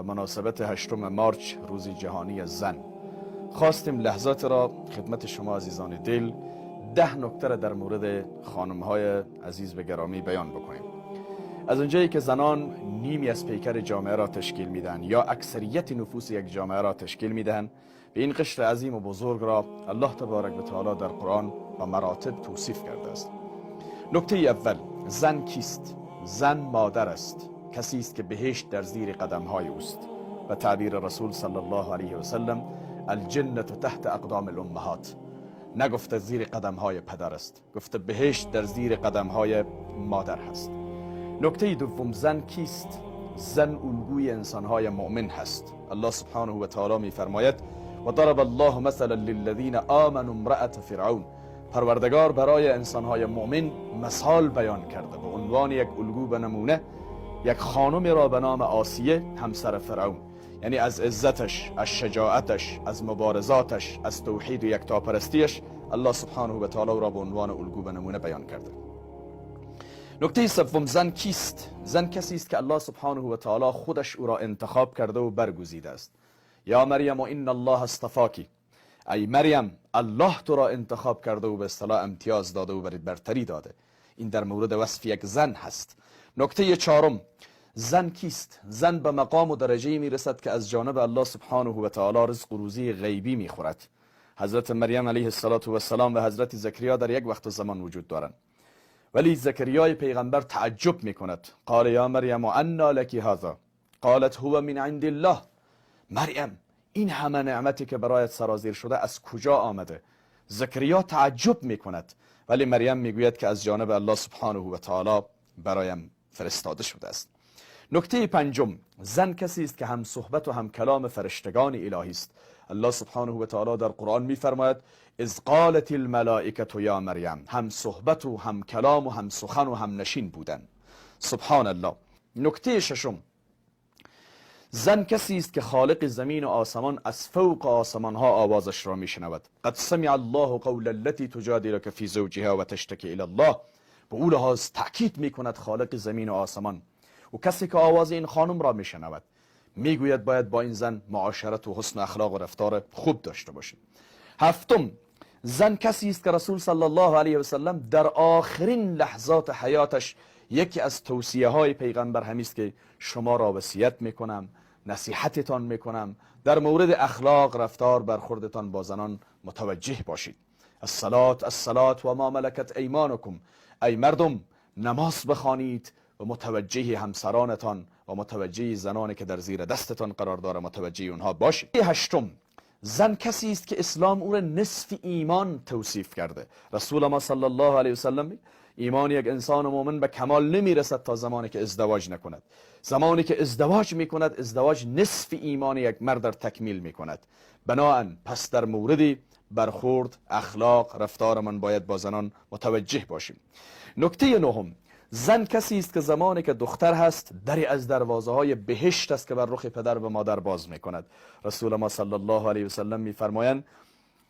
به مناسبت 8 مارچ روز جهانی زن خواستیم لحظات را خدمت شما عزیزان دل 10 نکته را در مورد خانم‌های عزیز و گرامی بیان بکنیم. از اونجایی که زنان نیمی از پیکر جامعه را تشکیل میدن یا اکثریت نفوس یک جامعه را تشکیل میدن، به این قشر عظیم و بزرگ را الله تبارک و تعالی در قرآن با مراتب توصیف کرده است. نکته اول، زن کیست؟ زن مادر است، کسی است که بهشت در زیر قدم‌های اوست. و تعبیر رسول صلی الله علیه و سلم الجنة تحت اقدام الامهات، نگفته زیر قدم‌های پدر است، گفته بهشت در زیر قدم‌های مادر هست. نکته دوم، زن کیست؟ زن الگوی انسان‌های مؤمن هست. الله سبحانه و تعالی می‌فرماید و ضرب الله مثلا للذین آمنوا امرأة فرعون، پروردگار برای انسان‌های مؤمن مثال بیان کرده به عنوان یک الگو و نمونه یک خانمی را به نام آسیه همسر فرعون، یعنی از عزتش، از شجاعتش، از مبارزاتش، از توحید و یکتاپرستیش الله سبحانه و تعالی را به عنوان الگو و نمونه بیان کرده. نکته سوم، زن کیست؟ زن کسی است که الله سبحانه و تعالی خودش او را انتخاب کرده و برگزیده است. یا مریم و ان الله اصطفاکی، ای مریم الله تو را انتخاب کرده و به اصطلاح امتیاز داده و برتری داده. این در مورد وصف یک زن هست. نکته چهارم، زن کیست؟ زن به مقام و درجه می رسد که از جانب الله سبحانه و تعالی رزق و روزی غیبی می خورد. حضرت مریم علیه السلام و حضرت زکریا در یک وقت و زمان وجود دارند، ولی زکریای پیغمبر تعجب می کند. قال یا مریم انا لکی هذا، قالت هو من عند الله. مریم این همه نعمتی که برایت سرازیر شده از کجا آمده؟ زکریا تعجب می کند، ولی مریم می گوید که از جانب الله سبحانه و تعالی برایم فرستاده شده است. نکته پنجم، زن کسی است که هم صحبت و هم کلام فرشتگان الهی است. الله سبحانه و تعالی در قرآن می فرماید اذ قالت الملائکه یا مریم، هم صحبت و هم کلام و هم سخن و هم نشین بودن. سبحان الله. نکته ششم، زن کسی است که خالق زمین و آسمان از فوق آسمان ها آوازش را می شنود. قد سمع الله قول التي تجادلك في زوجها و تشتكي الى الله، به او لحاظ تأکید می کند خالق زمین و آسمان. و کسی که آواز این خانم را می شنود می گوید باید با این زن معاشرت و حسن اخلاق و رفتار خوب داشته باشید. هفتم، زن کسی است که رسول صلی الله علیه و سلم در آخرین لحظات حیاتش یکی از توصیه های پیغمبر همی است که شما را وصیت میکنم، نصیحتتان میکنم در مورد اخلاق، رفتار، برخوردتان با زنان متوجه باشید. الصلاة و ما ملکت ایمانکم، ای مردم نماز بخوانید و متوجه همسرانتان و متوجه زنانی که در زیر دستتان قرار داره متوجه اونها باشید. هشتم، زن کسی است که اسلام او را نصف ایمان توصیف کرده. رسول ما صلی الله علیه و سلم ایمان یک انسان مؤمن به کمال نمیرسد تا زمانی که ازدواج نکند. زمانی که ازدواج میکند، ازدواج نصف ایمان یک مرد در تکمیل میکند. بنابراین پس در مورد برخورد، اخلاق، رفتار من باید با زنان متوجه باشیم. نکته نهم، زن کسی است که زمانی که دختر هست دری از دروازه های بهشت است که بر رخ پدر و مادر باز میکند. رسول ما صلی الله علیه و سلم میفرمایند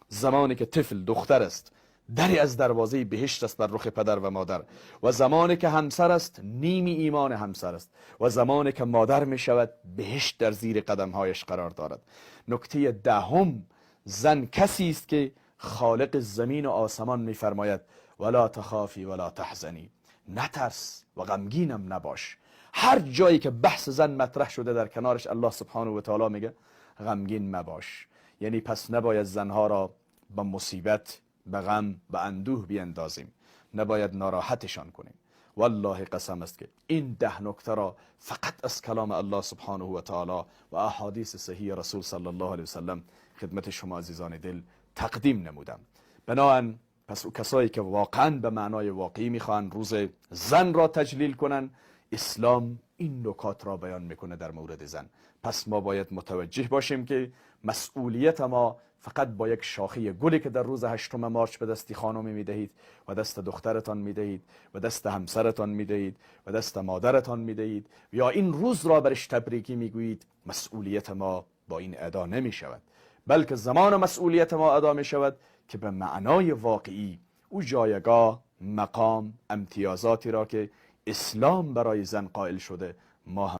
زمانی که طفل دختر است دری از دروازه بهشت است بر رخ پدر و مادر، و زمانی که همسر است نیمی ایمان همسر است، و زمانی که مادر می شود بهشت در زیر قدمهایش قرار دارد. نکته دهم، زن کسی است که خالق زمین و آسمان می فرماید ولا تخافی ولا تحزنی، نترس و غمگینم نباش. هر جایی که بحث زن مطرح شده در کنارش الله سبحانه و تعالی میگه غمگین مباش. یعنی پس نباید زنها را به مصیبت، به غم، به اندوه بیندازیم، نباید ناراحتشان کنیم. والله قسم است که این 10 نکته را فقط از کلام الله سبحانه و تعالی و احادیث صحیح رسول صلی الله علیه و سلم خدمت شما عزیزان دل تقدیم نمودم. بنابراین پس او کسایی که واقعا به معنای واقعی میخوان روز زن را تجلیل کنن، اسلام این نکات را بیان میکنه در مورد زن. پس ما باید متوجه باشیم که مسئولیت ما فقط با یک شاخه گلی که در روز 8 مارچ به دستی خانمی میدهید و دست دخترتان میدهید و دست همسرتان میدهید و دست مادرتان میدهید یا این روز را برش تبریکی میگویید، مسئولیت ما با این ادا نمیشود، بلکه زمان مسئولیت ما ادا میشود که به معنای واقعی او جایگاه، مقام، امتیازاتی را که اسلام برای زن قائل شده ما هم